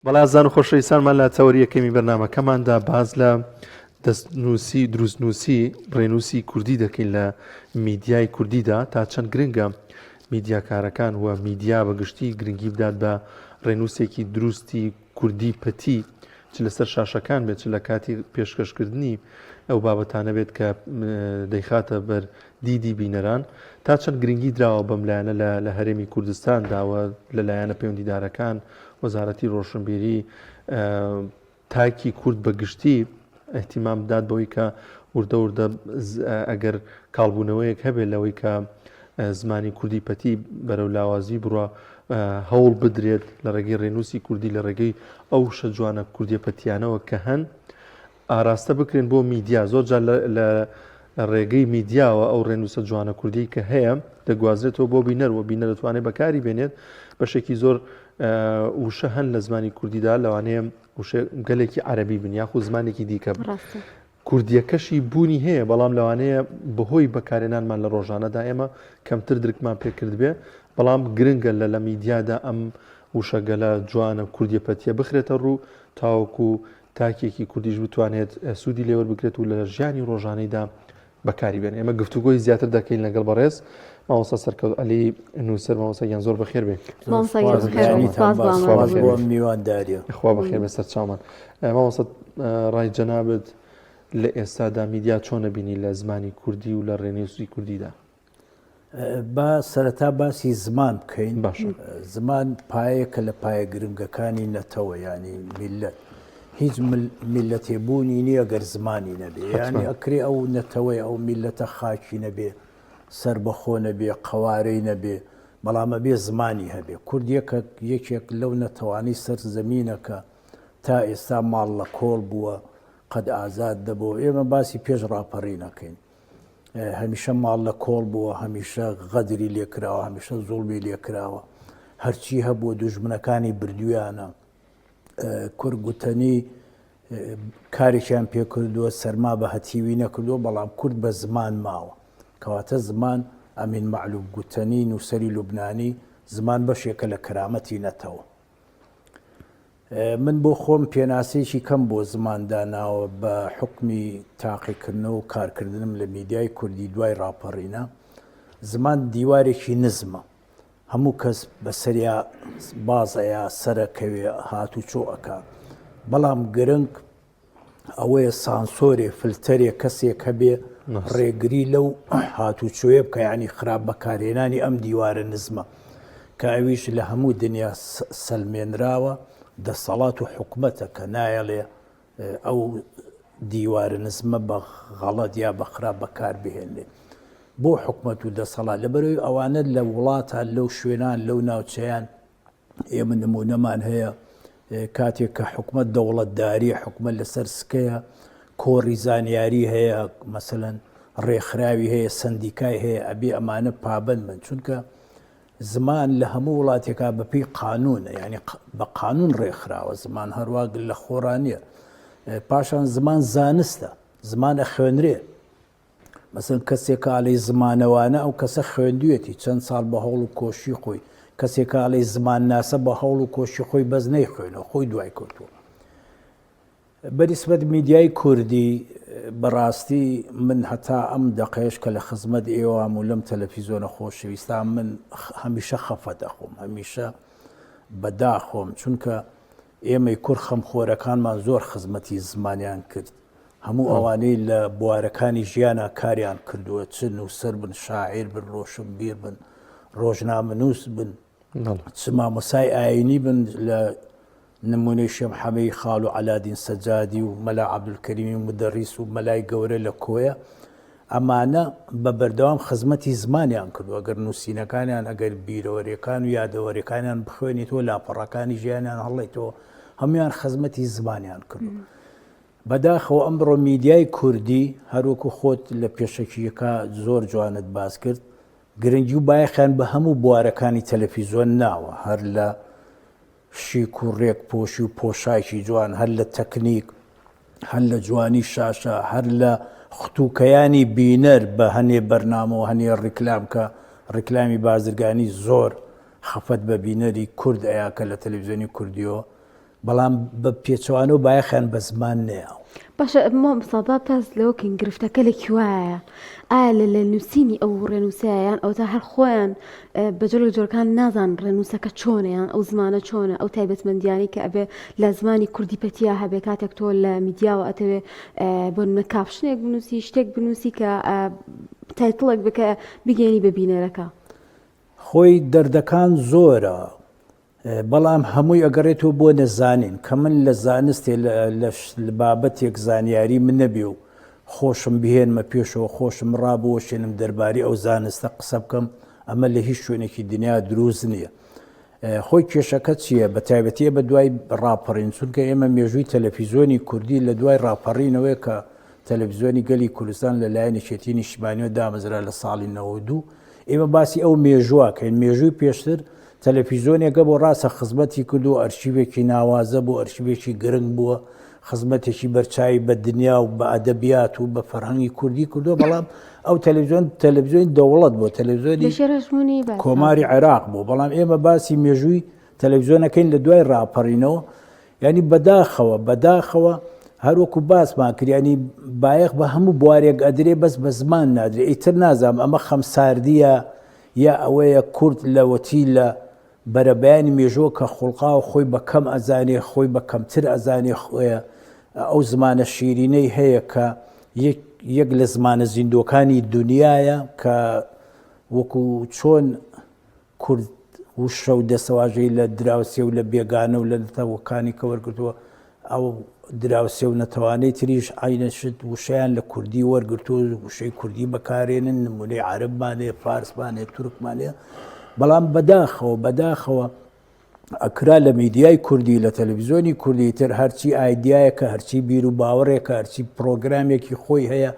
بەڵازان و خۆشەویستانمان لە چاوەریەکەمی بەرنامەکەماندا باز لە دەستنووسی دروستنووسی ڕێنووسی کوردی دەکەین لە میدیای کوردیدا تا چەند گرنگە میدیاکارەکان و میدیا بەگشتی گرنگی بدات بە ڕێنووسێکی دروستی کوردی پەتی چ لەسەر شاشەکان بێت چ لە کاتی پێشکەشکردنی ئەو بابەتانە بێت کە دەیخاتە بەر دیدی بینەران تا چەند گرنگی دراوە بەم لایەنە لە هەرێمی کوردستان داوە لەلایەنە پەیوەندیدارەکان وەزارەتی ڕۆشنبیری تاکی کورد بەگشتی احتیمام بدات بەوەی کە وردە وردە ئەگەر کاڵبوونەوەیەک هەبێت لەوەی کە زمانی کوردی پەتی بەرەو لاوازی بڕە هەوڵ بدرێت لە ڕێگەی ڕێنووسی کوردی لە ڕێگەی ئەو شەجوانە کوردی پەتیانەوە کە هەن ئاراستە بکرێن بۆ میدیا زۆرجار لە ڕێگەی میدیاوە ئەو ڕێنووسە جوانە کوردی کە هەیە دەگوازرێتەوە بۆ بینەر و بینە دەتوانێت بەکاری بێنێت بەشێکی زۆر وشە هەن لە زمانی کوردیدا لەوانەیە گەلێکی عەرەبی بن یاخود زمانێکی دیکە کوردیەکەشی بوونی هەیە بەڵام لەوانەیە بەهۆی بەکارێنانمان لە ڕۆژانەدا ئێمە کەمتر درکمان پێکرد بێ بەڵام گرنگە لە میدیادا ئەم وشەگەلە جوانە کوردی پەتیە بخرێتە ڕوو تاوەکو تاکێکی کوردیش بتوانێت سوودی لێوە بگرێت و لە ژیانی ڕۆژانەیدا بەکاری بێن ئێمە گفتوگۆی زیاتر دەکەین لەگەڵ بەڕێز مامۆستا سەرکەوت عەلی نووسەر مامۆستایان زۆر بەخێر بێ میوانداریە خوا بەخێر بەسەر چاومان مامۆستا ڕای جەنابەت لە ئێستادا میدیا چۆن نەبینی لە زمانی کوردی و لە ڕێنووسی کوردیدا با سەرەتا باسی زمان بکەین باشە زمان پایەکە لە پایە گرنگەکانی نەتەوە ینی میلەت هیچ میلەتێبوونی نییە گەر زمانی نەبێ ینی ئەکرێ ئەو نەتەوەی ئەو میلەتە خاکی نەبێ سربەخۆ نەبێ قەوارەی نەبێ بەڵامە بێ زمانی هەبێ کوردیەکە یەکێک لەو نەتەوانی سەر زەمینەکە تا ئێستا ماڵ لە کۆڵ بووە قەد ئازاد دەبوو ئێمە باسی پێش ڕاپەڕی نەکەین هەمیشە ماڵ لە کۆڵ بووە هەمیشە غەدری لێکراوە هەمیشە زوڵمی لێکراوە هەرچی هەبووە دوژمنەکانی بردویانە کورگوتەنی کارێکیان پێکردووە سەرما بە هەتیوی نەکردووە بەڵام کورد بە زمان ماوە کەواتە زمان ئەمین مەعلوم گوتەنی نووسەری لوبنانی زمان بەشێکە لە کەرامەتی نەتەوە من بۆ خۆم پێناسەیەکی کەم بۆ زمانداناوە بە حکمی تاقیکردنەوە و کارکردنم لە میدیای کوردی دوای ڕاپەڕینە زمان دیوارێکی نزمە هەموو کەس بەسەریا بازەیە سەرەکەوێ هاتوچۆ ئەکا بەڵام گرنگ ئەوەیە سانسۆرێ فلتەرێ کەسێک هەبێ ڕێگری لەو هاتوچۆیە بکە ینی خراپ بەکارهێنانی ئەم دیوارە نزمە کە ئەویش لە هەموو دنیا سەلمێنراوە دەسەڵات و حکومەتە کە نایەڵێ ئەو دیوارە نزمە بە غەڵەت یا بە خراپ بەکار بهێنێ بۆ حکومەت و دەسەڵات لەبەرەوەی ئەوانە لە وڵاتە لەو شوێنان لەو ناوچەیان ئێمە نمونەمان هەیە کاتێک کە حکومەت دەوڵەتداری حکومەت لەسەر سکەیە کۆڕی زانیاری هەیە مەسەلەن ڕێکخراوی هەیە سندیکای هەیە ئەبێ ئەمانە پابند بن چونکە زمان لە هەموو وڵاتێکا بەپێی قانونە ینی بە قانون ڕێکخراوە زمان هەروە لە خۆرانیە پاشان زمان زانستە زمانە خوێنرێ مەسەن کەسێک ئاڵی زمانەوانە ئەو کەسە خوێندوێتی چەند ساڵ بە هەوڵ و کۆشی خۆی کەسێک ئاڵی زمان ناسە بە هەوڵ و کۆشی خۆی بەس نەیخوێنەوە خۆی دوای کردووە بەنسبەت میدیای کوردی بەڕاستی من هەتا ئەم دەقەیەش کە لە خزمەت ئێوەم و لەم تەلەڤیزۆنە خۆشەویستان من هەمیشە خەفە دەخۆم هەمیشە بەداخۆم چونکە ئێمەی کورد خەمخۆرەکانمان زۆر خزمەتی زمانیان کرد هەموو ئەوانەی لە بوارەکانی ژیانە کاریان کردووە چ نووسەر بن شاعیر بن ڕۆشنبیر بن ڕۆژنامەنووس بن چ مامۆسای ئاینی بن لە نمونەی شێخ محەممەدی خاڵ و عەلادین سەجادی و مەلا عەبدولکەریمی مدەڕیس و مەلای گەورە لە کۆیە ئەمانە بە بەردەوام خزمەتی زمانیان کردو ئەگەر نووسینەکانیان ئەگەر بیرەوەریەکان و یادەوەریەکانیان بخوێنیتەوە لاپەڕەکانی ژیانیان هەڵێتەوە هەمویان خزمەتی زمانیان کردو بەداخەوە ئەمڕۆ میدیای کوردی هەروەکو خۆت لە پێشەکیەکە زۆر جوانت باس کرد گرنگی و بایەخیان بە هەموو بوارەکانی تەلەڤیزۆن ناوە هەر لە شیک و ڕێک پۆشی و پۆشایکی جوان هەر لە تەکنیک هەر لە جوانی شاشە هەر لە خوتوکەیانی بینەر بە هەنێ بەرنامەوە هەنێ ڕیکلام کە ڕیکلامی بازرگانی زۆر خەفەت بە بینەری کورد ئەیاکە لە تەلەڤیزیۆنی کوردیەوە بەڵام بە پێچوانە و بایەخیان بە زمان نەیە. باشە مۆمسەدا پاس لەوەکەین گرفتەکە لێکی وایە ئایا لە نووسینی ئەو ڕێنووسیان ئەو تا هەر خۆیان بە جۆرە جۆرەکان نازان ڕێنووسەکە چۆنیان ئەو زمانە چۆنە ئەو تایبەتمەندیانی کە ئەبێ لە زمانی کوردی پەتیا هەبێ کاتێک تۆ لە میدیاوە ئەتەوێ بۆ نمونە کاپشنێک بنووسی شتێک بنووسی کە تایتڵێک بکە بگەێنی بە بینەرەکە. خۆی دەردەکان زۆرە بەڵام هەمووی ئەگەڕێتەوە بۆ نەزانین کە من لە زانستێ لە بابەتێک زانیاری من نەبێ و خۆشم بهێنمە پێشەوە خۆشم ڕابۆشێنم دەربارەی ئەو زانستە قسە بکەم ئەمە لە هیچ شوێنێکی دنیا دروست نییە. خۆی کێشەکە چییە؟ بە تایبەتیە بە دوای ڕاپەڕین چونکە ئێمە مێژووی تەلەڤیزۆنی کوردی لە دوای ڕاپەڕینەوەی کە تەلەڤیزۆنی گەلی کوردستان لە لایەن نێچێتی نیشتیمانیەوە دامەزرا لە ساڵی 92 ئێمە باسی ئەو مێژوواکەین. مێژووی پێشتر تەلەڤیزۆنێکە بۆ ڕاستە خزمەتی کردو ئەرشیڤێکی ناوازە بۆ ئەرشیڤێکی گرنگ بووە خزمەتێکی بەرچاوی بە دنیا و بە ئەدەبیات و بە فەرهەنگی کوردی کردو بەڵام ئەو تەلەڤیزۆنی دەوڵەت بۆ تەلەڤیزۆنی کۆماری عێراق بوو بەڵام ئێمە باسی مێژووی تەلەڤیزۆنەکەین لە دوای ڕاپەڕینەوە ینی بەداخەوە هەروەکو باسمان کرد ینی بایەخ بە هەموو بوارێک ئەدرێ بەس بە زمان نادرێ ئیتر نازام ئەمە خەمساردیە یا ئەوەیە کورد لەوەتی لە بەرەبیانی مێژووە کە خوڵقا و خۆی بە کەم ئەزانێ خۆی بە کەمتر ئەزانێ خۆیە ئەو زمانە شیرینەی هەیە کە یەک لە زمانە زیندۆکانی دنیاە کە وەکو چۆن کورد وشە و دەسەواژەی لە دراوسێ و لە بێگانە و لە نەتەوەکانی کە وەرگرتووە ئەو دراوسێ و نەتەوانەی تریش عینەشت وشەیان لە کوردی وەرگرتووە وشەی کوردی بەکارێنن نمونەی عەرەبمانەیە فارسمانەیە تورکمانەیە بەڵام بەداخەوە ئەکرا لە میدیای کوردی لە تەلەڤیزۆنی کوردی تر هەرچی ئایدیایەکە هەرچی بیر و باوەڕێکە هەرچی پرۆگرامێکی خۆی هەیە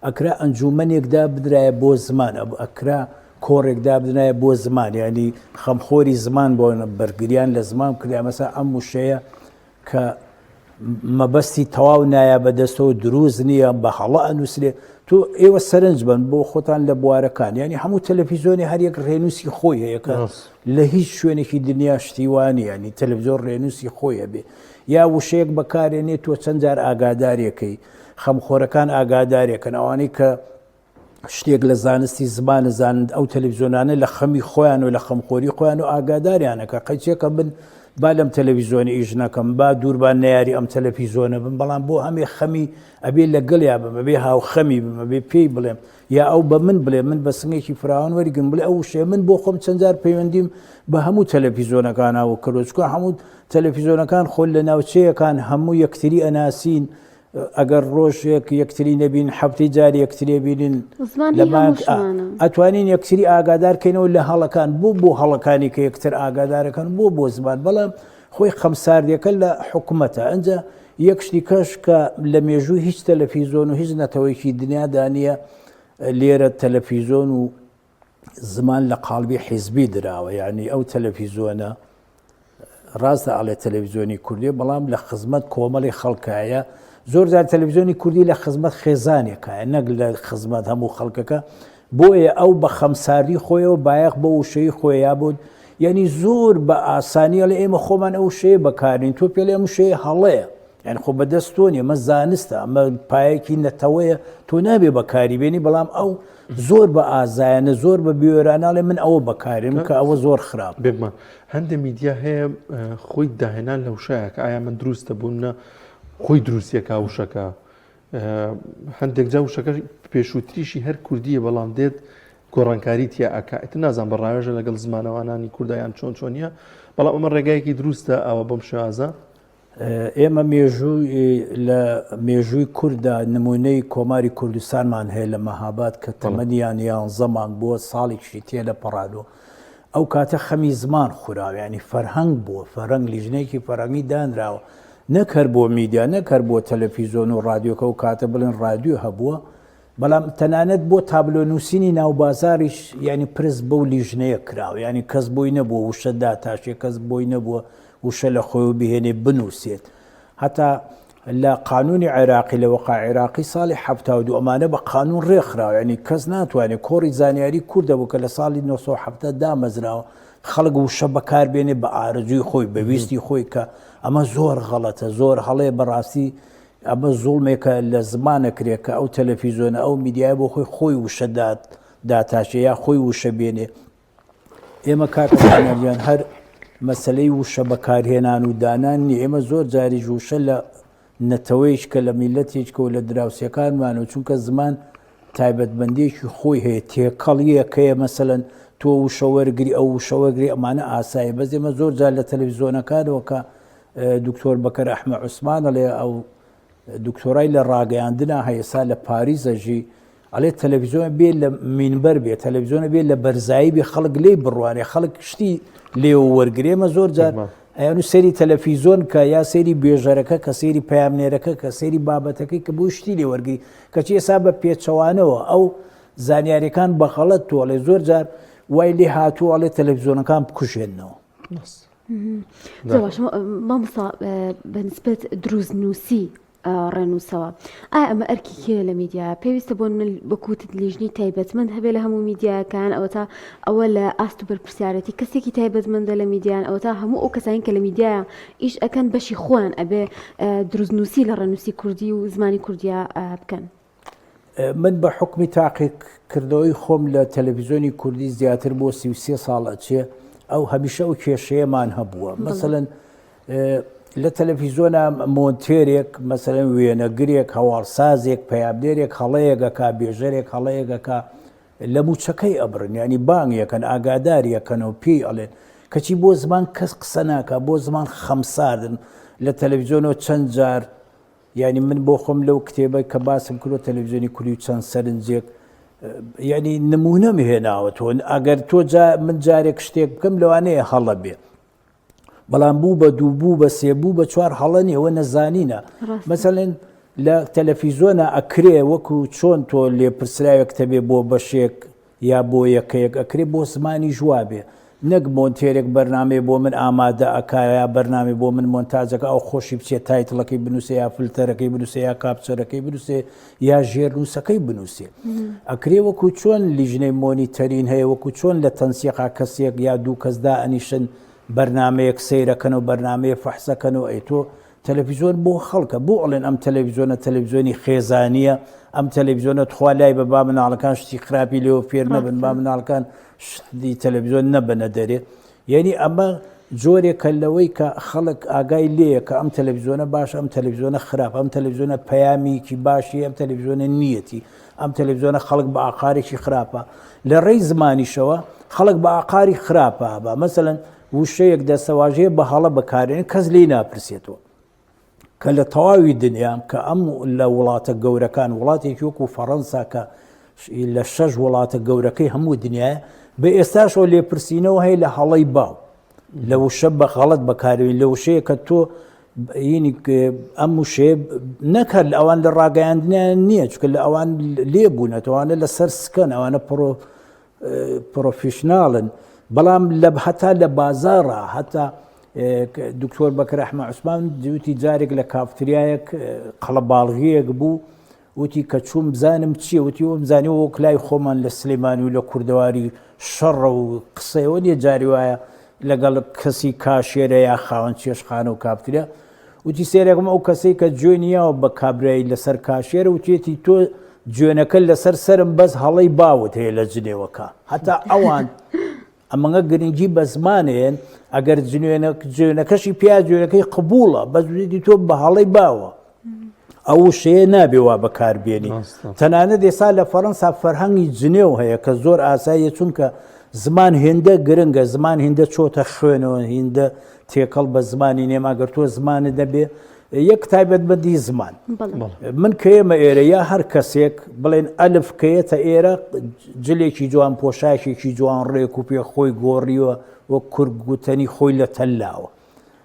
ئەکرا ئەنجومەنێکدا بدرایە بۆ زمان ئەکرا کۆڕێکدا بدنایە بۆ زمان ینی خەمخۆری زمان بۆ بەرگریان لە زمان کردیا مەسا ئەم وشەیە کە مەبەستی تەواو نایە بەدەستەوە دروست نییە بە هەڵە ئەنووسێ تۆ ئێوە سەرنج بن بۆ خۆتان لە بوارەکان ینی هەموو تەلەڤیزۆنی هەرێک ڕێنووسی خۆی هەیە کە لە هیچ شوێنێکی دنیا شتیوانی ینی تەلەڤیزۆن ڕێنووسی خۆیە بێ یا وشەیەک بەکارێنێت تۆ چەند جار ئاگادارێکەکەی خەمخۆرەکان ئاگادارێکن ئەوانەی کە شتێک لە زانستی زمانە زانند ئەو تەلەڤیزۆنانە لە خەمی خۆیان و لە خەمخۆری خۆیان و ئاگاداریانەکە قەچێکە بن با لەم تەلەڤیزۆنی ئیش نەکەم با دووربان نەیاری ئەم تەلەڤیزۆنە بم بەڵام بۆ هەمێ خەمی ئەبێ لەگەڵیا بمە بێ هاو خەمی بمە بێ پێی بڵێم یا ئەو بە من بڵێ من بە سنگێکی فراوان وەریگن بڵێ ئەو شێ من بۆ خۆم چەند جار پەیوەندیم بە هەموو تەلەڤیزۆنەکانەوە کردو چکە هەموو تەلەڤیزۆنەکان خۆل لە ناوچەیەکان هەموو یەکتری ئەناسین ئەگەر ڕۆژێک یەکتری نەبین حەفتەی جار یەکترێ بینین ئەتوانین یەکتری ئاگادارکەینەوە لە هەڵەکان بۆ هەڵەکانی کە یەکتر ئاگادارەکەن بۆ زمان بەڵام خۆی خەمساردیەکە لە حکوومەتە ئەنجا یەک شتی کەش کە لە مێژووی هیچ تەلەڤیزۆن و هیچ نەتەوەیکی دنیادا نییە لێرە تەلەڤیزۆن و زمان لە قاڵبی حیزبی دراوە یعنی ئەو تەلەڤیزۆنە ڕاستە ئاڵێ تەلەڤیزۆنی کوردی بەڵام لە خزمەت کۆمەڵی خەڵکایە زۆر جار تەلەڤیزۆنی کوردی لە خزمەت خێزانێکایە نەک لە خزمەت هەموو خەڵکەکە بۆیە ئەو بە خەمساردی خۆیەوە بایەخ بە وشەی خۆیان بوون یعنی زۆر بە ئاسانیە لە ئێمە خۆمان ئەو شەیە بەکارین تۆ پێ لە ئەم شەیە هەڵەیە یعنی خۆ بەدەست تۆ نیە ئەمە زانستە ئەمە پایەکی نەتەوەیە تۆ نابێ بەکاری بێنی بەڵام ئەو زۆر بە ئازایانە زۆر بە بیوێراناڵێ من ئەوە بەکارم کە ئەوە زۆر خراپ بێمان هەندێک میدیا هەیە خۆی داهێنان لە وشایە کە ئایا من دروستە بوونە خۆی دروستیەکە وشەکە هەندێک جا وشەکە پێشووتریشی هەر کوردیە بەڵام دێت گۆڕانکاری تیا ئەکات نازان بەڕاوێژە لەگەڵ زمانەوانانی کوردایان چۆنیە بەڵام ئەمە ڕێگایەکی دروستە ئەوە بەم شێوازە ئێمە لە مێژووی کووردا نمونەی کۆماری کوردستانمان هەیە لە مەهاباد کە تەمەنیان 11 مانگ بووە ساڵێکی تێ لە پەڕادۆ ئەو کاتە خەمی زمان خوراوە ینی فەرهەنگ بووە فەرهەنگ لیژنەیەکی فەرهەنگی دانراوە نەکەر بۆ میدیا نەکەر بۆ تەلەڤیزۆن و ڕادیۆکە و کاتە بڵێن ڕادیۆ هەبووە بەڵام تەنانەت بۆ تابلۆ نووسینی ناوبازاریش ینی پرس بەو لیژنەیە کراوە ینی کەس بۆی نەبووە وشە داتاشێ کەس بۆی نەبووە وشە لە خۆی و بهێنێ بنووسێت هەتا لە قانونی عێراقی لە وەقا عێراقی ساڵی 1970 ئەمانە بە قانون ڕێکخراوە ینی کەس ناتوانێت کۆڕی زانیاری کوردە بوو کە لە ساڵی 1970 دامەزراوە خەڵک وشە بەکاربێنێ بە ئارەزوی خۆی بەویستی خۆی کە ئەمە زۆر غەڵەتە زۆر هەڵەیە بەڕاستی ئەمە زوڵمێکە لە زمانەکرێت کە ئەو تەلەڤیزۆنە ئەو میدیای بۆ خۆی وشەدات داتاشێ یا خۆی وشە بێنێ ئێمە کاکەیان هەر مەسلەی وشە بەکارهێنان و دانان نی ئێمە زۆر جاری وشە لە نەتەوەیش کە لە میلەتێککە و لە دراوسەکانمانەوە چونکە زمان تایبەتبندێکی خۆی هەیە تێکەڵیەکەیە مەسەلەن تۆ وشەوەرگری ئەو وشەوەرگری ئەمانە ئاسایە بەس ئێمە زۆر جار لە تەلەڤیزۆنەکانەوە کە دکتۆر بەکەر ئەحمە عوسمانە لێ ئەو دکتۆرای لە ڕاگەیاندنا هەیەسا لە پاریزەژی ئەڵێ تەلەڤیزۆن بێ لە مینبەر بێ تەلەڤیزۆنە بێ لە بەرزایی بێ خەڵک لێ بڕوانێ خەڵک شتی لێوە وەرگێمە زۆر جار ئەیان و سەیری تەلەڤیزۆن کە یا سەیری بێژەرەکە کە سەیری پەیامنێرەکە کە سەیری بابەتەکەی کە بۆ شتی لێ وەرگری کەچی ئێسا بە پێچەوانەوە ئەو زانیاریەکان بەخەڵەت تۆڵێ زۆر جار وای لێ هاتووە ئەڵێ تەلەڤیزۆنەکان بکوژێنەوە مامۆستا بەنسبەت دروستنووسی ڕێنووسەوە ئایا ئەمە ئەرکی کێ لە میدیایە پێویستە بۆ من بکوتت لیژنی تایبەتمەند هەبێ لە هەموو میدیاکان ئەوە تا ئەوە لە ئاست و بەرپرسیارەتی کەسێکی تایبەتمەندە لە میدیان ئەوە تا هەموو ئەو کەسانی کە لە میدیایە ئیش ئەکەن بەشی خۆیان ئەبێ دروستنووسی لە ڕێنووسی کوردی و زمانی کوردیا بکەن من بە حکمی تاقیکردەوەی خۆم لە تەلەڤیزۆنی کوردی زیاتر بۆ 33 ساڵە چێ ئەو هەمیشە ئەو کێشەیەمان هەبووە مەسەڵەن لە تەلەڤیزۆنە مۆنتێرێک مەسەلەن وێنەگرێک هەواڵسازێک پەیامنێرێک هەڵەیەکەکە بێژەرێک هەڵەیەکەکە لە موچەکەی ئەبرن ینی بانگیەکەن ئاگاداریەکەنەوە پێی ئەڵێن کەچی بۆ زمان کەس قسە ناکە بۆ زمان خەمساردن لە تەلەڤیزۆنەوە چەند جار ینی من بۆ خۆم لەو کتێبە کە باسم کردو تەلەڤیزۆنی کوردی و چەند سەرنجێک ینی نمونەم هێناوە تۆ ئەگەر تۆ من جارێک شتێک بکەم لەوانەیە هەڵە بێ بەڵام بوو بە دوو بوو بە سێ بوو بە چوار هەڵەنی ئەوە نەزانینە مەسەڵەن لە تەلەڤیزۆنە ئەکرێ وەکو چۆن تۆ لێپرسراوێک تەبێ بۆ بەشێک یا بۆ یەکەیەک ئەکرێ بۆ زمانی جوابێ نەک مۆنتێرێک بەرنامێ بۆ من ئامادە ئەکایە بەرنامێ بۆ من مۆنتاجەکە ئەو خۆشی بچێت تایتڵەکەی بنووسێ یا فلتەرەکەی بنووسێ یا کاپچەرەکەی بنووسێ یا ژێرنووسەکەی بنووسێ ئەکرێ وەکو چۆن لیژنەی مۆنیتەرین هەیە وەکو چۆن لە تەنسیقا کەسێک یا دوو کەسدا ئەنیشن بەرنمەیەک سیرەکەن و بەرنمەیە فەحسەکەن و ئەی تۆ تەلەڤیزۆن بۆ خەڵکە بۆ ئەڵێن ئەم تەلەڤیزۆنە تەلەڤیزۆنی خێزانیە ئەم تەلەڤیزۆنە تخوا لای بە با مناڵەکان شتی خراپی لێوە فێر نەبن با مناڵەکان شتی تەلەڤیزۆن نەبنە دەرێ یعنی ئەمە جۆرێکە لەوەی کە خەڵک ئاگای لێیە کە ئەم تەلەڤیزۆنە باش ئەم تەلەڤیزۆنە خراپ ئەم تەلەڤیزۆنە پەیامێکی باشی ئەم تەلەڤیزۆنە نیەتی ئەم تەلەڤیزۆنە خەڵک بە ئاقارێکی خراپە لە ڕێی زمانیشەوە خەڵک بە ئاقاری خراپە بە مەسەلەن وشەیەک دەسەواژەیە بە هەڵە بەکارێن کەس لێی ناپرسێتەوە کە لە تەواوی دنیام کە ئەم لە وڵاتە گەورەکان وڵاتێکی وەکو فەڕەنسا کە لە 6 وڵاتە گەورەکەی هەموو دنیاە بە ئێستاشەوە لێپرسینەوە هەیە لە هەڵەی باو لە وشە بە غەڵەت بەکارێن لە وشەیە کە تۆ ینی ئەم وشەیە نەکرد لە ئەوان لە ڕاگەیاندنیان نییە چکە لە ئەوان لێبوونەتەوانە لەسەر سکەن ئەوانە پرۆفیشناڵن بەڵام لە هەتا لە بازارڕ هەتا دکتۆر بەکەر ئەحمە عوسمان دیوتی جارێک لە کافتریایەک قەڵەباڵغیەک بوو وتی کە چوون بزانم چییە وتی ئەو بزانانی وەک لای خۆمان لە سلێمانی و لە کوردەواری شەڕە و قسەیەوە نیە جاری وایە لەگەڵ کەسی کاشێرە یا خاوەن چێشخانە و کافتریا وتی سێرێکم ئەو کەسەی کە جوێنیاوە بە کابرایی لەسەر کاشێرە وتێتی تۆ جوێنەکە لەسەر سرم بەس هەڵەی باوت هەیە لە جنێوەکە هەتا ئەوان ئەمەگە گرنگی بە زمانێن ئەگەر جوێنەکەشی پیا جوێنەکەی قبوڵە بەزی تۆ بە هەڵەی باوە ئەو شەیە نابێ وا بەکاربێنی تەنانەت ئێستا لە فەڕەنسا فەرهەنگی جنێو هەیە کە زۆر ئاساییە چونکە زمان هێندە گرنگە زمان هێندە چۆتە خوێنەوە هێندە تێکەڵ بە زمانی نێماگەر تۆ زمانە دەبێ یەک تایبەتمەندی زمان من کە ئێمە ئێرە یا هەر کەسێک بڵێن ئەلف کەیەتە ئێرە جلێکی جوان پۆشاکێکی جوان ڕێک و پێ خۆی گۆڕیوە وە کورگوتنی خۆی لە تەلاوە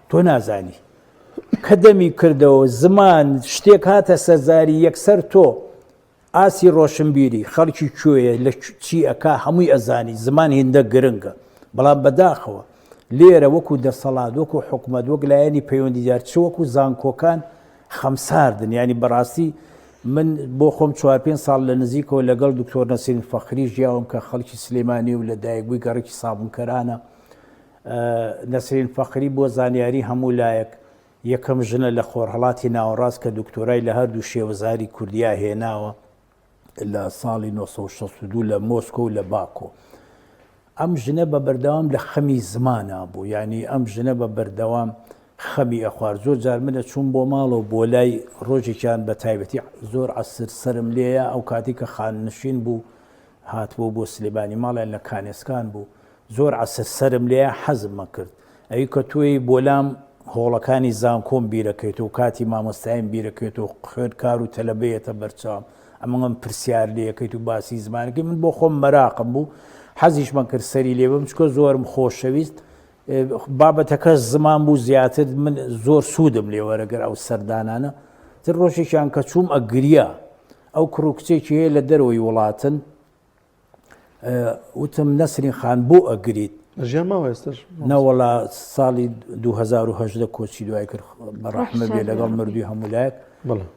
تۆ نازانی کە دەمی کردەوە زمان شتێک هاتە سەرزاری یەکسەر تۆ ئاسی ڕۆشنبیری خەڵکی کوێیە لە چی ئەکا هەمووی ئەزانی زمان هێندە گرنگە بەڵام بەداخەوە لێرە وەکو دەسەڵات وەکو حکومەت وەک لایەنی پەیوەندیدار چ وەکو زانکۆکان خەمساردن ینی بەڕاستی من بۆ خۆم 4-5 ساڵ لە نزیکەوە لەگەڵ دکتۆر نەسرین فەخری ژیاوم کە خەڵکی سلێمانی و لە دایکبووی گەڕێکی سابونکەرانە نەسرین فەقری بۆ زانیاری هەموو لایەک یەکەم ژنە لە خۆرهەڵاتی ناوەڕاست کە دکتۆرای لە هەردوو شێوەزاری کوردیا هێناوە لە ساڵی 1962 لە مۆسکۆ و لە باکۆ. ئەم ژنە بە بەردەوام لە خەمی زمانە بوو، ینی ئەم ژنە بە بەردەوام خەمی ئەخوار. زۆر جار منە چوون بۆ ماڵەوە بۆ لای ڕۆژێکیان بە تایبەتی زۆر عەسر سرم لێیە، ئەو کاتی کە خاننشین بوو هاتبوو بۆ سلێمانی ماڵیان لە کانێسکان بوو، زۆر عەسر سرم لێیە حەزممە کرد. ئەوی کە توی بۆلام هۆڵەکانی زانکۆم بیرەکەیت و کاتی مامۆستایم بیرەکەیت و خوێندکار و تەلەبەیەتە بەرچاوم، ئەمەم پرسیار لێەکەیت و باسی زمانەکەی من بۆ خۆم مەراقم بوو، حەزیشمان کرد سەری لێ بم چکە زۆرم خۆشەویست. بابەتەکە زمان بوو زیاتر من زۆر سوودم لێ وەرەگەر ئەو سەردانانە. تر ڕۆژێکیان کە چووم ئەگریا، ئەو کوڕ و کچێکی هەیە لە دەرەوەی وڵاتن، وتم نەسرین خان بۆ ئەگریت؟ ژیان ماوە ئێستش نەوەڵا ساڵی 2010 کۆچی دوای کرد بەڕەحمە بێ لەگەڵ مردووی هەمولایەک.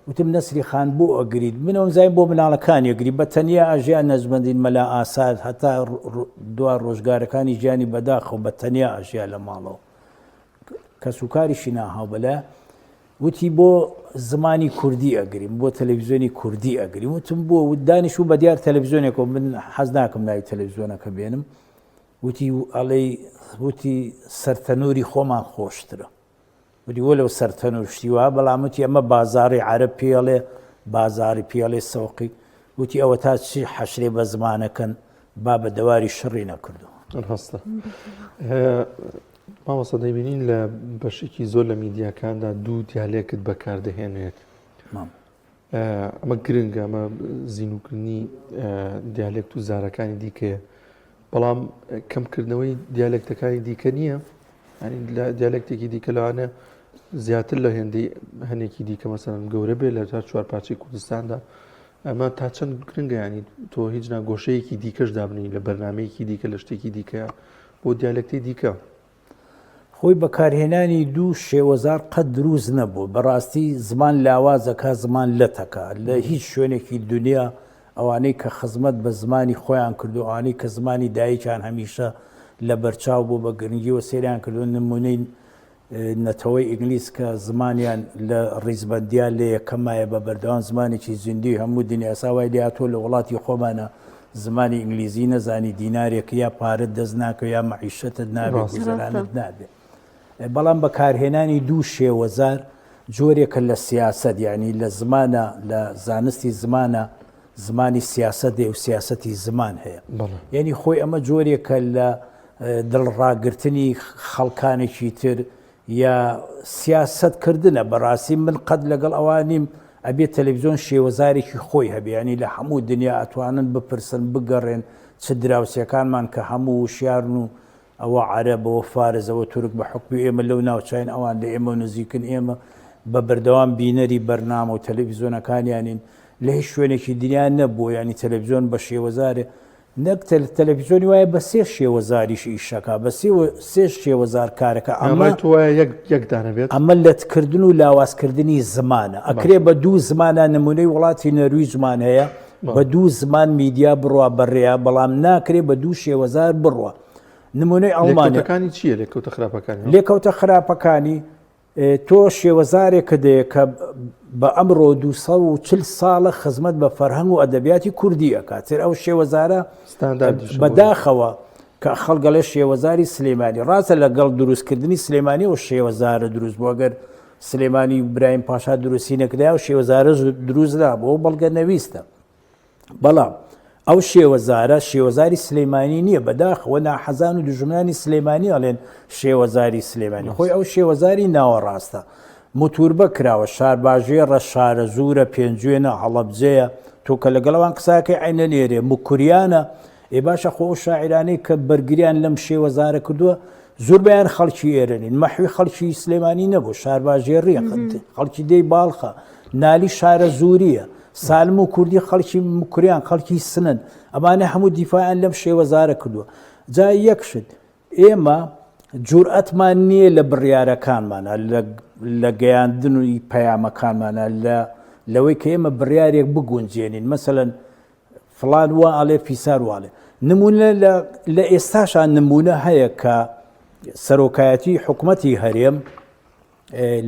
وتم نەسری خان بۆ ئەگریت؟ منەوەم زای بۆ مناڵەکانی ئەگری، بە تەنیا ئاژیان نەزمەندین مەلا ئاساد هەتا دوا ڕۆژگارەکانی ژیانی بەداخەوە بە تەنیا ئاژیا لە ماڵەوە کە سوکاریشی ناهاو بەلا. وتی بۆ زمانی کوردی ئەگریم، بۆ تەلەڤیزیۆنی کوردی ئەگریم. وتم بۆ دانیش و بە دیار تەلەڤیزیۆنێکەوە من حەز ناکەم ناوی تەلەڤیزیۆنەکە بێنم. وتی ئەڵێ وتی سەرتەنووری خۆمان خۆشترە. وتی وەلەو سەرتەنوور شتی وە، بەڵام وتی ئەمە بازاڕی عەرەب پێڵێ، بازاری پێڵێ سەوقی. وتی ئەوە تا چی حەشرێ بە زمانەکەن با بە دەواری شڕی نەکردو. هەستە مامۆستا دەیبینین لە بەشێکی زۆر لە میدیاکاندا دوو دیالێکت بەکاردەهێنێت. ئەمە گرنگە، ئەمە زیینوکردنی دیالێکت و زارەکانی دیکەیە، بەڵام کەمکردنەوەی دیالێکتەکانی دیکە نییە. ینی لە دیالێکتێکی دیکە لەوانە زیاتر لە هێندەی هەنێکی دیکە مەسەڵەن گەورە بێت لە تا چوار پارچەی کوردستاندا. ئەمە تا چەند گرنگە، ینی تۆ هیچ ناگۆشەیەکی دیکەش دابنی لە بەرنمەیەکی دیکە لە شتێکی دیکە بۆ دیالێکتی دیکە. خۆی بەکارهێنانی دوو شێوەزار قەت دروست نەبوو. بەڕاستی زمان لاوازەکە زمان لەتەکە لە هیچ شوێنێکی دنیا. ئەوانەی کە خزمەت بە زمانی خۆیان کردو، ئەوانەی کە زمانی دایکیان هەمیشە لە بەرچاو بوو بە گرنگیەوە سێریان کردو. نمونەی نەتەوەی ئینگلیس کە زمانیان لە ڕیزبەندیان لێ یەکەمایە بە بەردەوام زمانێکی زیندوی هەموو دنیا ساوای لێهاتۆ لە وڵاتی خۆمانە زمانی ئینگلیزی نەزانی دینارێک یا پارەت دەست ناکە یا مەعیشەتت نابێت گوزەرانت نابێت. بەڵام بەکارهێنانی دوو شێوەزار جۆرێکە لە سیاسەت، یعنی لە زمانە لە زانستی زمانە زمانی سیاست و سیاستی زمان هەیە. یعنی خۆی ئەمە جۆرێکە لە دڵڕاگرتنی خەڵکانێکی تر یا سیاستکردنە. بەڕاستی من قەت لەگەڵ ئەوانیم ئەبێت تەلەڤیزیۆن شێوەزارێکی خۆی هەبێ، ینی لە هەموو دنیا ئەتوانن بپرسن بگەڕێن چ دراوسەکانمان کە هەموو وشیارن و ئەوە عەرەبەوە فارزەوە تورک بە حکمی ئێمە لەو ناوچین ئەوان لە ئێمە نزیکن، ئێمە بە بەردەوام بینەری بەرنامە و تەلەڤیزیۆنەکانیانین لە هیچ شوێنێکی دنیا نەبووە. ینی تەلەڤیزیۆن بە شێوەزارێ نەک تەلەڤیزیۆنی وایە بە سێ شێوەزاریش ئیشەکە، بە سێ شێوەزار کارەکە. ئەمە یەکدانەبێت، ئەمە لەتکردن و لاوازکردنی زمانە. ئەکرێ بە دوو زمانە. نمونەی وڵاتی نەروی زمان هەیە، بە دوو زمان میدیا بڕوا بەڕێە، بەڵام ناکرێ بە دوو شێوەزار بڕوە. نمونەی ئەڵمانیەکانی چییە؟ لێکەوتە خراپەکانی لێکەوتە خراپەکانی تۆ شێوەزارێکە دەیە کە بە ئەمڕۆ 240 ساڵە خزمەت بە فەرهەنگ و ئەدەبیاتی کوردی ئەکات. تر ئەو شێوەزارە بەداخەوە کە خەڵگەڵێ شێوەزاری سلێمانی ڕاستە لەگەڵ دروستکردنی سلێمانی و شێوەزارە دروست بوو. ئەگەر سلێمانی برایم پاشا دروستی نەکردا و شێوەزارە دروست نابوو، ئەو بەڵگە نەویستە. بەڵام ئەو شێوەزارە شێوەزاری سلێمانی نییە، بەداخەوە ناحەزان و دژمنانی سلێمانی ئەڵێن شێوەزاری سلێمانی. خۆی ئەو شێوەزاری ناوەڕاستە. موتوربە کراوە، شارباژێڕە، شارە زوورە، پێنجوێنە، هەڵەبجەیە. تۆ کە لەگەڵەوان قساکەی عینە نێرێ موکوریانە. ئێ باشە خۆ شاعرانەی کە بەرگریان لەم شێوەزارە کردووە زۆربیان خەڵکی ئێرەنین. مەحوی خەڵکی سلێمانی نەبوو، شارباژێڕیە، خەڵکی دەی باڵخە، نالی شارە زووریە، سالم و کوردی خەڵکی مکوریان، خەڵکی سنن. ئەمانە هەموو دیفاعیان لەم شێوەزارە کردووە. جا یەکشت ئێمە جورئەتمان نییە لە بڕیارەکانمانە، لە گەیاندن و پەیامەکانمانە، لەوەی کە ئێمە بڕیارێک بگونجێنین. مەسەڵەن فڵان وا ئەڵێ فیسار واڵێ. نمونە لە ئێستاشان نمونە هەیە کە سەرۆکایەتی حکوومەتی هەرێم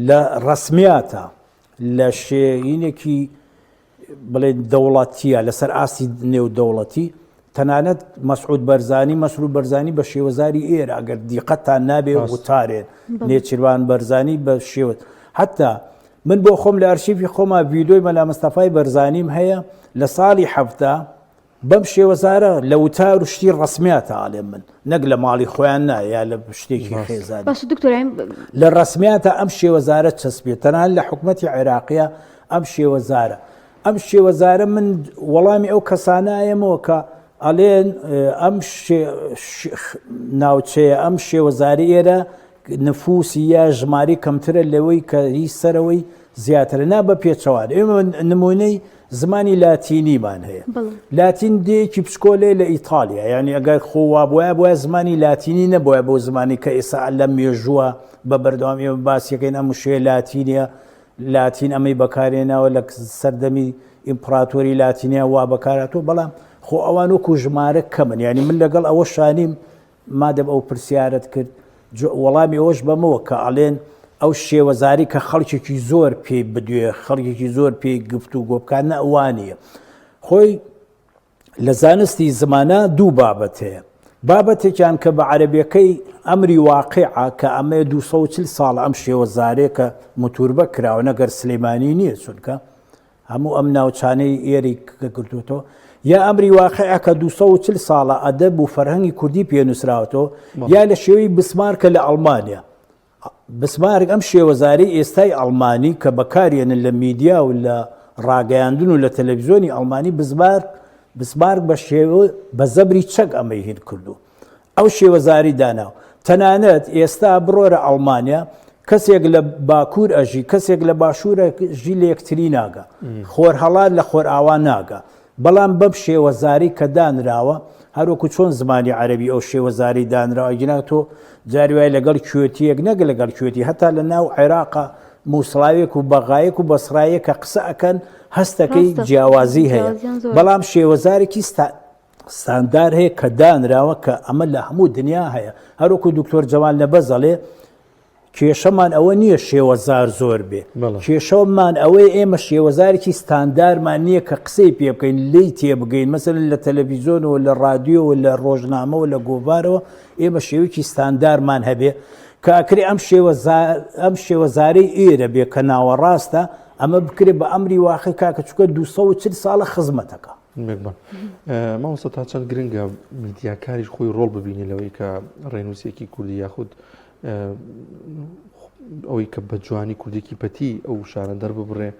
لە ڕسمیاتە لە شێینێکی بڵێ دەوڵەتیە لەسەر ئاسی نێودەوڵەتی تەنانەت مەسعود بەرزانی بە شێوەزاری ئێرە ئەگەر دیقەتان نابێ وتارێن نێچیروان بەرزانی بە شێوە حتا من بۆ خۆم لە ئەرشیفی خۆما ڤیدۆی مەلا مستەفای بەرزانیم هەیە لە ساڵی حەفتا بەم شێوەزارە لە وتار و شتی ڕسمیاتە ئاڵێ من نەک لە ماڵی خۆیان نایە لە شتێکی خێزان باش دکتۆر لە ڕسمیاتە ئەم شێوەزارە چەسبێت تەنان لە حکوومەتی عێراقیە ئەم شێوەزارە من وەڵامی ئەو کەسانایەمەوە کە ئەڵێن ئەم ناوچەیە ئەم شێوەزاری ئێرە نفوسی یا ژماری کەمترە لەوەی کە هیچ سەرەوەی زیاترە نا بە پێچەوان ئێمە نمونەی زمانی لاتینیمان هەیە لاتین دێکی پشکۆلێ لە ئیتالیا یعنی ئەگەر خۆوا بۆە زمانی لاتینی نەبووە بۆ زمانی کە ئێستا لە مێژووە بە بەردەوام ئێمە باسیەکەین ئەم شوێ لاتینە لاتین ئەمەی بەکارێنەوە لە سەردەمی ئیمپراتۆری لاتینیا وا بەکاراتۆ بەڵام خۆ ئەوان وەکو ژمارە کەمن ینی من لەگەڵ ئەوە شانیم مادەم ئەو پرسیارت کرد وەڵامی ئەوەش بەمەوە کە ئەڵێن ئەو شێوەزاری کە خەڵکێکی زۆر پێی بدوێ خەڵکێکی زۆر پێی گفت و گۆبکانە ئەوانیە خۆی لە زانستی زمانە دوو بابەت هەیە بابەتێکیان کە بە عەرەبیەکەی ئەمری واقعە کە ئەمە 240 ساڵ ئەم شێوەزارەیە کە متوربە کراوە نەگەر سلەیمانی نییە چونکە هەموو ئەم ناوچانەی ئێری کە کردوتەوە یا ئەمری واقعە کە 240 ساڵە ئەدەب و فەرهەنگی کوردی پێنووسراوەتەوە یا لە شێوەی بسمارکە لە ئەڵمانیا بسمارک ئەم شێوەزارەی ئێستای ئەڵمانی کە بەکارێنن لە میدیا و لە ڕاگەیاندن و لە تەلەڤیزۆنی ئەڵمانی بسمارک بە شێوە بە زەبری چەک ئەمەی هین کردو ئەو شێوەزاری داناو تەنانەت ئێستا بڕۆرە ئەڵمانیا کەسێک لە باکوور ئەژی کەسێک لە باشوورە ژی لە یەکتری ناگە خۆر هەڵات لە خۆر ئاوا ناگە بەڵام بەم شێوەزاری کە دانراوە هەروەکو چۆن زمانی عەرەبی ئەو شێوەزاری دانراوە گینا تۆ جاری وای لەگەڵ کوێتیەک نەگە لەگەڵ کوێتی هەتا لە ناو عێراقا مووسڵاوێک و بەغایەک و بەسرایە کە قسە ئەکەن هەستەکەی جیاوازی هەیە بەڵام شێوەزارێکی ستاندار هەیە کە دانراوە کە ئەمە لە هەموو دنیا هەیە هەروەکو دکتۆر جەمال نەبەزەڵێ کێشەمان ئەوە نییە شێوەزار زۆر بێ کێشەمان ئەوەی ئێمە شێوەزارێکی ستاندارمان نییە کە قسەی پێ بکەین لی تێبگەین مەسەرن لە تەلەڤیزۆنەوە لە ڕادیۆوە لە ڕۆژنامەوە لە گۆڤارەوە ئێمە شێوەیەکی ستاندارمان هەبێ کە ئەکرێ ئەم شێوەزارەی ئێرە بێ کە ناوەڕاستە ئەمە بکرێت بە ئەمری واقعی کاکە چووکە 240 ساڵە خزمەتەکە مامۆستا تا چەند گرنگە میدیاکاریش خۆی ڕۆڵ ببینی لەوەی کە ڕێنووسێکی کوردی یاخود ئەوەی کە بە جوانی کوردێکی پەتی ئەو شارە دەرببڕێ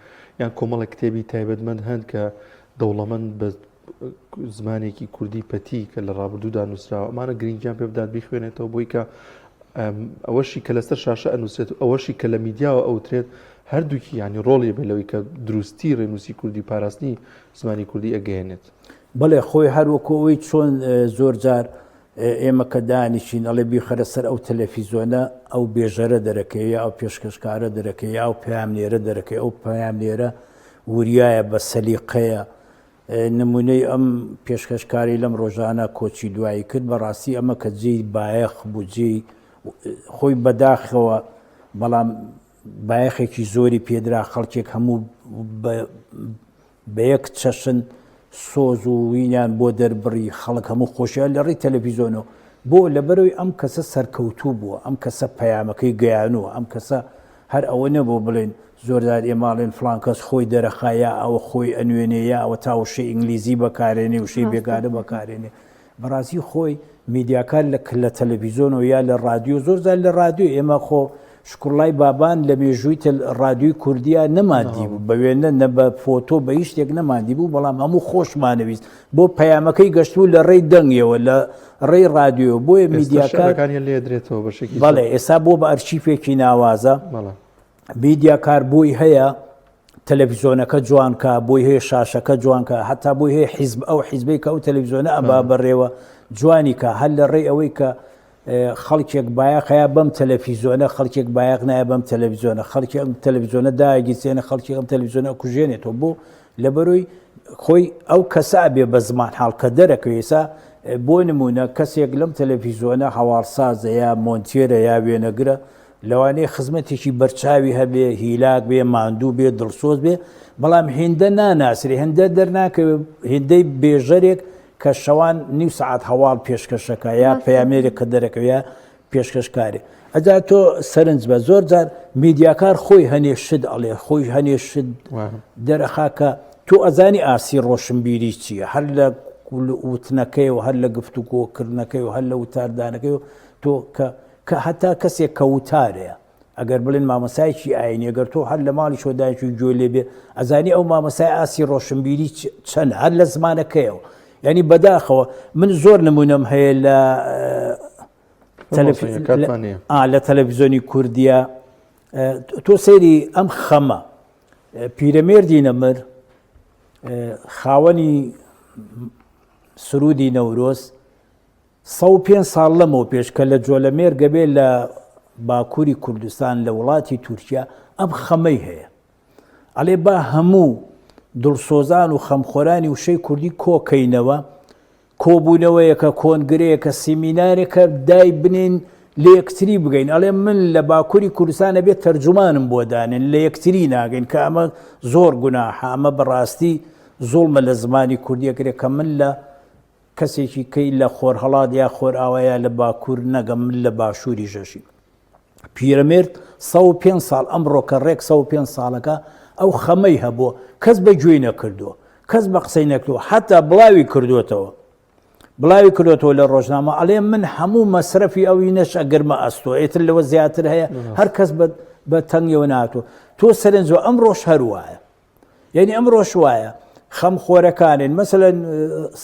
یان کۆمەڵە کتێبی تایبەتمەند هەند کە دەوڵەمەند بە زمانێکی کوردی پەتی کە لە ڕابردوودا نووسراوە ئەمانە گرنگیان پێ بدات بیخوێنێتەوە بۆی کە ئەوەشی کە لەسەر شاشە ئەنووسێت ئەوەشی کە لە میدیاوە ئەوترێت هەردووکی ینی ڕۆڵی بێ لەوەی کە دروستی ڕێنووسی کوردی پاراستنی زمانی کوردی ئەگەێنێت بەڵێ خۆی هەروەکەوەی چۆن زۆر جار ئێمە کە دانیشین ئەڵێ بیخەرە سەر ئەو تەلەڤیزۆنە ئەو بێژەرە دەرەکەی ئەو پێشکەشکارە دەرەکەی ئەو پەیامنێرە دەرەکەی ئەو پەیامنێرە وریایە بە سەلیقەیە نمونەی ئەم پێشکەشکاری لەم ڕۆژانە کۆچی دوایی کرد بەڕاستی ئەمە کە جێی بایەخ بوو جێی خۆی بەداخەوە بەڵام بایەخێکی زۆری پێدرا خەڵکێک هەموو بە یەک چەشن سۆز و وینیان بۆ دەربڕی خەڵک هەموو خۆشیان لە ڕێی تەلەڤیزۆنەوە بۆ لەبەرەوەی ئەم کەسە سەرکەوتوو بووە ئەم کەسە پەیامەکەی گەیانووە ئەم کەسە هەر ئەوە نەبوو بڵێن زۆردار ئێماڵێن فڵان کەس خۆی دەرەخایە ئەوە خۆی ئەنوێنەیە ئەوە تاوشەی ئینگلیزی بەکارێنێ وشەی بێگانە بەکارێنێ بەڕاستی خۆی میدیاکار لە تەلەڤیزۆنەوە یا لە ڕادیۆ زۆرجار لە ڕادیۆ ئێمە خۆ شکوڵای بابان لە مێژووی ڕادیۆی کوردیا نەماندی بوو بە وێنە نە بە فۆتۆ بە هیچ شتێک نەماندی بوو بەڵام هەموو خۆشمانەویست بۆ پەیامەکەی گەشتوو لە ڕێی دەنگیەوە لە ڕێی ڕادیۆ بۆیە میدیاکارەکانی لێ درێتەوە بەشێکی بەڵێ ئێستا بۆ بە ئەرشیفێکی ناوازە میدیاکار بۆی هەیە تەلەڤیزۆنەکە جوانکە بۆی هەیە شاشەکە جوانکە هەتا بۆی هەیە حیزب ئەو حیزبەی کە ئەو تەلەڤیزۆنە ئەبا بەڕێوە جوانی کە هەر لە ڕێی ئەوەی کە خەڵکێک بایەخەیە بەم تەلەڤیزۆنە خەڵکێک بایەق نایە بەم تەلەڤیزۆنە خەڵکی ئەم تەلەڤیزۆنە داگیرسێنە خەڵکی ئەم تەلەڤیزۆنە کوژێنێتەوە بۆ لەبەرۆی خۆی ئەو کەسا بێ بە زمان حاڵکە دەرەکەوێسا بۆ نمونە کەسێک لەم تەلەڤیزۆنە هەواڵسازە یا مۆنتێرە یا وێنەگرە لەوانەیە خزمەتێکی بەرچاوی هەبێ هیلاک بێ ماندوو بێ دڵسۆز بێ بەڵام هێندە ناناسرێ هێندە دەرناکەوێت هێندەی بێژەرێک کە شەوان نیو سعات هەواڵ پێشکەشەکە یا پەیامێرێک کە دەرەکەوێ پێشکەشکارێ ئەجا تۆ سەرنج بە زۆر جار میدیاکار خۆی هەنێ شت ئەڵێ خۆی هەنێ شت دەرەخاکە تۆ ئەزانی ئاسی ڕۆشنبیری چییە هەر لە وتنەکەی و هەر لە گفتوگۆکردنەکەی و هەر لە وتاردانەکەی و تۆ کە هەتا کەسێک کە وتارەیە ئەگەر بڵێن مامەسایکی ئاینی ئەگەر تۆ هەر لە ماڵی شۆداکی گوێ لێ بێ ئەزانی ئەو مامەسای ئاسی ڕۆشنبیری چەند هەر لە زمانەکەیەوە یعنی بەداخەوە من زۆر نمونەم هەیە لە تەلەڤیزۆنی کوردیە تۆ سەیری ئەم خەمە پیرەمێردی نەمر خاوەنی سرودی نەورۆز 105 ساڵ لەمەوە پێش کە لە جۆلەمێر گەبێ لە باکووری کوردستان لە وڵاتی تورکیا ئەم خەمەی هەیە ئەڵێ با هەموو دڵسۆزان و خەمخۆرانی وشەی کوردی کۆکەینەوە کۆبوونەوەیەکە کۆنگرەیەکە سیمینارێکە دای بنین لە یەکتری بگەین ئەڵێ من لە باکووری کوردستانە بێت تەرجومانم بۆ دانێن لە یەکتری ناگەین کە ئەمە زۆر گوناحە ئەمە بەڕاستی زوڵمە لە زمانی کوردیەکرێت کە من لە کەسێکی کەی لە خۆر هەڵات یا خۆر ئاوایە لە باکوور نەگەم من لە باشووری ژەشی پیرەمێرد 105 ساڵ ئەمڕۆ کە ڕێک 105 ساڵەکە ئەو خەمەی هەبووە کەس بەگوێی نەکردووە کەس بە قسەی نەکردووە حتا بڵاوی کردوێتەوە لە ڕۆژنامە ئەڵێ من هەموو مەسرەفی ئەوی نەش ئەگەرمە ئەستۆ ئێتر لەوە زیاتر هەیە هەر کەس بە تەنگەوە ناتوە تۆ سەرنجەوە ئەم ڕۆژ هەروایە یعنی ئەم ڕۆژ وایە خەمخۆرەکانن مەسەلەن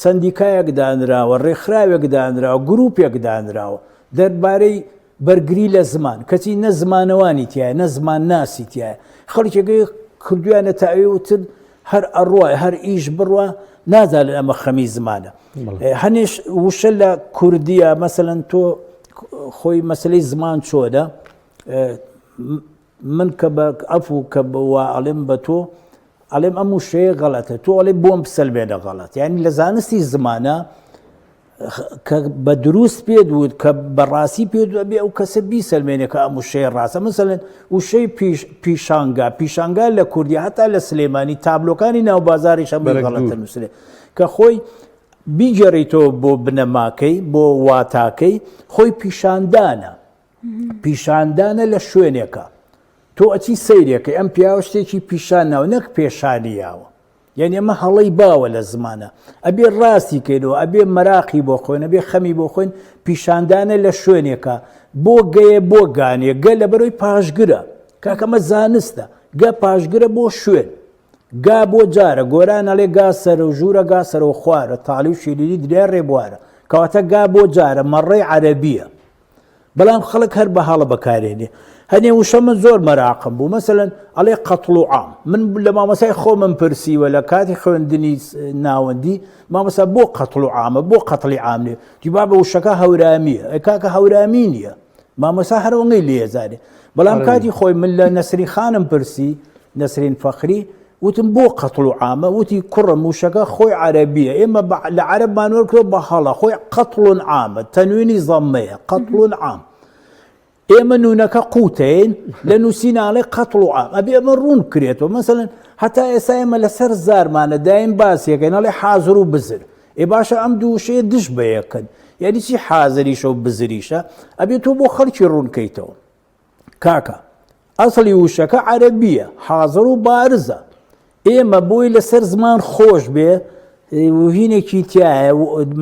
سندیکایەک دانراوە ڕێکخراوێک دانراوە گروپێک دانراوە دەربارەی بەرگری لە زمان کەچی نە زمانەوانی تایە نە زمان ناسی تایە خەڵکێکی کردویانە تاوی وتر هەر ئەڕوای هەر ئیش بڕوە نازانێت ئەمە خەمی زمانە هەنێش وشە لە کوردیە مەسەلەن تۆ خۆی مەسلەی زمان چۆنە من کە بە ئەفو کە بەوا ئەڵێم بە تۆ ئەڵێم ئەم وشەیە غەڵەتە تۆ ئەڵێ بۆم بسەلمێنە غەڵەت یعنی لە زانستی زمانە کە بە دروست پێ دوت کە بەڕاستی پێ بێ ئەو کەسە بیسەلمێنێ کە ئەم وشەیە ڕاستە مەسەلەن وشەی پیشانگا لە کوردی هەتا لە سلێمانی تابلۆکانی ناو بازاریش هەمووی غەڵەتە نووسرێ کە خۆی بیگەڕیتەوە بۆ بنەماکەی بۆ واتاکەی خۆی پیشاندانە لە شوێنێکە تۆ ئەچی سەیرێکە ئەم پیاوە شتێکی پیشانناوە نەک پێشانیاوە یعنی ئەمە هەڵەی باوە لە زمانە ئەبێ ڕاستی کەیتەوە ئەبێ مەراقی بۆ خۆین ئەبێ خەمی بۆ خۆین پیشاندانە لە شوێنێکە بۆ گەیە بۆ گانێ گە لە بەرەوەی پاشگرە کاکەمە زانستە گە پاشگرە بۆ شوێن گا بۆ جارە گۆران ئەڵێ گا سەرە و ژوورە گا سەرە و خوارە تاڵی و شیرینی درێ ڕێبوارە کەواتە گا بۆ جارە مەڕێی عەرەبیە بەڵام خەڵک هەر بە هەڵە بەکارێنێ هەنێ وشە من زۆر مەراقم بوو مەسەلەن ئەڵێ قەتڵ و عام من لە مامەسای خۆمم پرسیوە لە کاتی خوێندنی ناوەندی مامەسا بۆ قەتڵ و عامە بۆ قەتڵی عام لێ دیبا بە وشەکە هەورامیە کاکە هەورامی نییە مامەسا هەروەنگەی لێزانێ بەڵام کاتی خۆی من لە نەسری خانم پرسی نەسرین فەخری وتم بۆ قەتڵ و عامە وتی کوڕم وشەکە خۆی عەرەبیە ئێمە لە عەرەبمان وەرکرێ بە هەڵە خۆی قەتڵ عامە تەنوێنی زەممەیە قەتڵ عام ئێمە نونەکە قوتین لە نووسیناڵێ قەتڵ و عام ئەبێ ئەمە ڕوون کرێتەوە مەسەلەن هەتا ئێستا ئێمە لەسەر زارمانە دایم باسیەکەین ئەڵێ حازر و بزر ئێ باشە ئەم دوو وشەیە دش بەیەکەن یعنی چی حازریشە و بزریشە ئەبێ تۆ بۆ خەڵکی ڕوونکەیتەوە کاکە ئەسڵی وشەکە عەرەبیە حازر و بارزە ئێمە بۆی لەسەر زمان خۆش بێ هینێکی تایە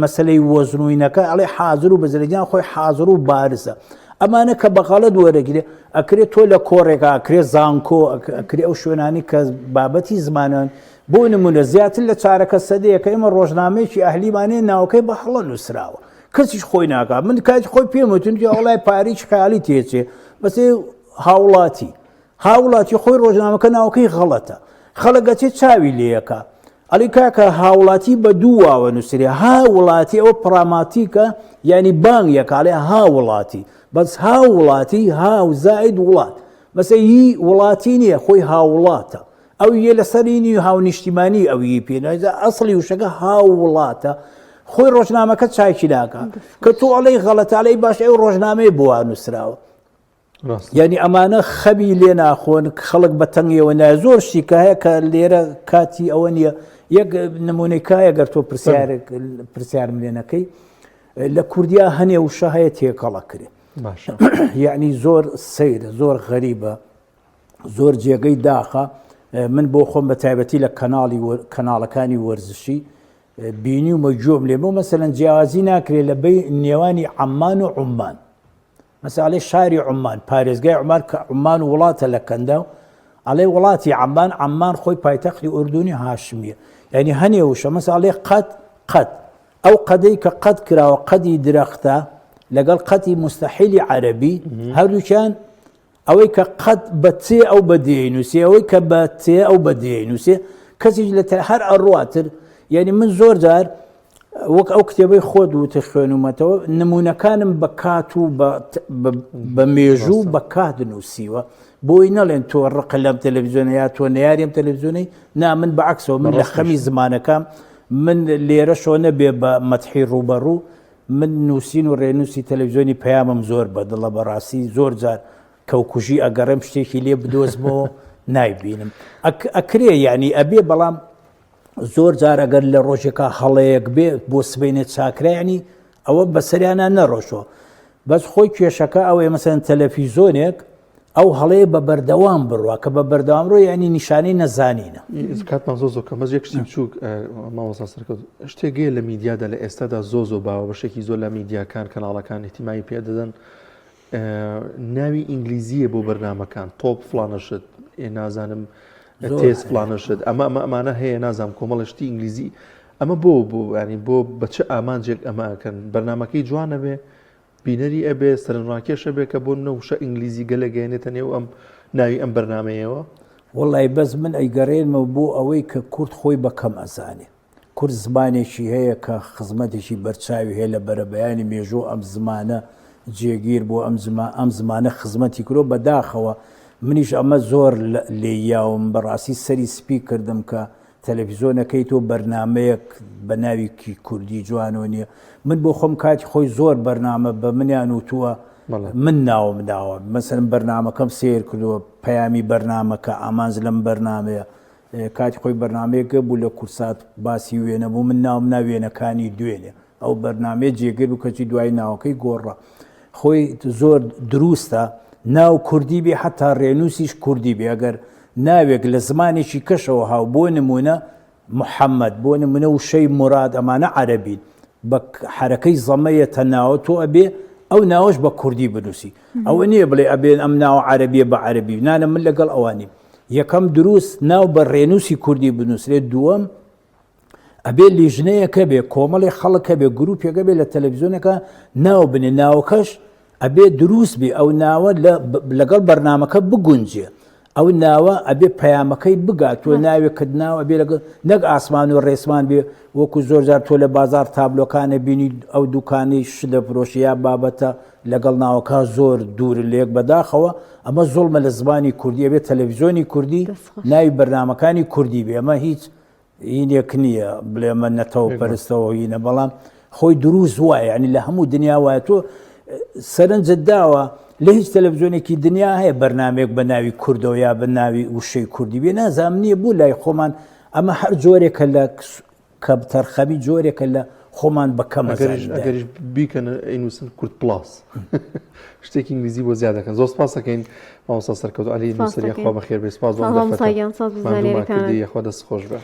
مەسلەی وەزنوینەکە ئەڵێ حازر و بزرگیان خۆی حازر و بارزە ئەمانە کە بەغەڵەت وەرەگرێ ئەکرێت تۆ لە کۆڕێکە ئەکرێ زانکۆ ئەکرێ ئەو شوێنانی کە بابەتی زمانن بۆ نمونە زیاتر لە چارەکە سەدەیەکە ئێمە ڕۆژنامەیەکی ئەهلیمانەیە ناوەکەی بە هەڵە نووسراوە کەسیش خۆی ناکات من کاتی خۆی پێم وتن وڵای پاریچ خەیاڵی تێچێ بەسێ هاوڵاتی خۆی ڕۆژنامەکە ناوەکەی غەڵەتە خەڵەگەچێ چاوی لێیەکە ئەلی کاکە هاوڵاتی بە دوو واوە نووسێ هاوڵاتی ئەوە پراماتیکە ینی بانگیەکڵێ هاوڵاتی بەس هاوڵاتی هاو زائید وڵات مەسە هی وڵاتی نییە خۆی هاوڵاتە ئەو یە لەسەرینی هاو نیشتیمانی ئەوی پێناجا ئەسڵی وشەکە هاوڵاتە خۆی ڕۆژنامەکە چاکی ناکە کە تۆ ئەڵەی غەڵەتالەی باش ئەو ڕۆژنامەی بۆ نووسراوە یعنی ئەمانە خەبی لێ ناخۆن خەڵک بە تەنگیەوە نایە زۆر شتی کە هەیە کە لێرە کاتی ئەوە نییە یەک نمونەیکایە گەر تۆ پرسیارم لێ نەکەی لە کوردیا هەنێ وشە هەیە تێکەڵە کرێ یعنی زۆر سەیرە زۆر غەریبە زۆر جێگەی داخە من بۆ خۆم بە تایبەتی لە کەناڵەکانی وەرزشی بینی و مەجۆم لێ بۆ مەسەلەن جیاوازی ناکرێت لە بەی نێوانی عەمان و عومان مەساڵەی شاری عومان پارێزگای عومان کە عومان وڵاتە لە کەندا و ئەڵێ وڵاتی عەمان خۆی پایتەختی ئوردونی هاشمیە یعنی هەنێ وشە مەساڵێ قەد ئەو قەدەی کە قەد کراوە قەدی درەختە لەگەڵ قەتی مستەحیلی عەرەبی هەردووکیان ئەوەی کە قەد بە تێ ئەو بەدێی نووسێ ئەوەی کە بە تێ ئەو بەدێی نووسێ کەسیش لە هەر ئەڕواتر یعنی من زۆر جار وەک ئەو کتێبەی خۆت وتە خوێنومەتەوە نمونونەکانم بە کات و بە مێژوو بە کات نووسیوە بۆی نەڵێن تۆ ڕقە لەم تەلەڤیزیۆنە یا تۆ نەیاریم تەلەڤیزیۆنەی نا من بەعەکسەوە من لە خەمی زمانەکەم من لێرە شۆ نەبێ بە مەدحی ڕوبەڕوو من نووسین و ڕێنووسی تەلەڤیزیۆنی پەیامم زۆر بەدڵە بەڕاستی زۆر جار کەوکوژی ئەگەڕێم شتێکی لێ بدۆزمەوە نایبینم ئەکرێ یعنی ئەبێ بەڵام زۆر جار ئەگەر لە ڕۆژێکە هەڵەیەک بێ بۆ سبەینێت چاکرایانی ئەوە بەسەریانە نەڕۆژەوە بەس خۆی کێشەکە ئەوەیە مەسەن تەلەڤیزۆنێک ئەو هەڵەیە بە بەردەوام بڕوە کە بە بەردەوام ڕۆ ینی نیشانەی نەزانینە کاتمان زۆ زۆر کەمەز یەک شتی بچووک ماوەسا سەرکەوت شتێک لە میدیادا لە ئێستادا زۆ باوە بەشێکی زۆر لە میدیاکان کەناڵەکان احتیمایی پێ دەدەن ناوی ئینگلیزیە بۆ بەرنامەکان تۆپ فلانەشت نازانم تێز فلانەشت ئەمانە هەیە نازانم کۆمەڵشتی ئینگلیزی ئەمە بۆ ینی بۆ بە چه ئامانجێک ئەماکەن بەرنمەکەی جوانە بێ بینەری ئەبێ سەرنڕاکێشە بێ کە بۆ نەوشە ئینگلیزی گەلەگەێنێتە نێو ئەم ناوی ئەم بەرنمەیەوە وڵی بەس من ئەیگەڕێنمە بۆ ئەوەی کە کورد خۆی بەکەم ئەزانێ کورد زمانێکی هەیە کە خزمەتێکی بەرچاوی هەیە لە بەرەبەیانی مێژوو ئەم زمانە جێگیر بۆ ئەم زمانە خزمەتی کرۆ بەداخەوە منیش ئەمە زۆر لێیاوم بەڕاستی سەری سپی کردم کە تەلەڤیزۆنەکەی تۆ بەرنمەیەک بە ناویکی کوردی جوانۆ نییە من بۆ خۆم کاتی خۆی زۆر بەرنامە بە منیان وتووە من ناوم داوە مەسەرم بەرنمەکەم سیر کردووە پەیامی بەرنمەکە ئامانز لەم بەرنمەیە کاتی خۆی بەرنمەیەکە بوو لە کورسات باسی وێنە بوو من ناوم ناوێنەکانی دوێنێ ئەو بەرنمەیە جێگر و کەچی دوای ناوەکەی گۆڕە خۆی زۆر دروستە ناو کوردی بێ حتا ڕێنووسیش کوردی بێ ئەگەر ناوێک لە زمانێکی کەشەوە هاو بۆ نمونە محەممەد بۆ نمونە وشەی مراد ئەمانە عەرەبین بە حرەکەی زەمەیەتە ناوە تۆ ئەبێ ئەو ناوەش بە کوردی بنووسی ئەوە نییە بڵێ ئەبێن ئەم ناوە عەرەبیە بە عەرەبی نانە من لەگەڵ ئەوانی یەکەم دروست ناو بە ڕێنووسی کوردی بنووسرێت دووەم ئەبێ لیژنەیەکە بێ کۆمەڵی خەڵکە بێ گروپێکە بێ لە تەلەڤیزیۆنەکە ناو بنێ ناوەکەش ئەبێ دروست بێ ئەو ناوە لەگەڵ بەرنمەکە بگونجێ ئەو ناوە ئەبێ پەیامەکەی بگاتوە ناوێکت ناو ئەبێ لەگەڵ نەک ئاسمان و ڕێسمان بێ وەکو زۆر جار تۆ لە بازار تابلۆکانە بینی ئەو دوکانی شدە فرۆشیە بابەتە لەگەڵ ناوەکە زۆر دوورن لە یەک بەداخەوە ئەمە زۆڵمە لە زمانی کوردی ئەبێ تەلەڤیزیۆنی کوردی ناوی بەرنمەکانی کوردی بێ ئەمە هیچ هینێک نییە بڵێمە نەتەوە پەرستەوە هینە بەڵام خۆی دروست وایە ینی لە هەموو دنیا وایە تۆ سەرنجت داوە لە هیچ تەلەڤیزیۆنێکی دنیا هەیە بەرنمێک بە ناوی کوردەوە یا بە ناوی وشەی کوردی بێ نازانم نییە بوو لای خۆمان ئەمە هەر جۆرێکە لە کە تەرخەمی جۆرێکە لە خۆمان بەکەم ئەگەریش بیکەن ئەینووسن کورد پلاس شتێکی ئینگلیزی بۆ زیادەکەن زۆر سپاس دەکەین مامۆستا سەرکەوتوو عەلی نووسری خوا بەخێر بێ سپاس بۆ خوا دەست خۆش بە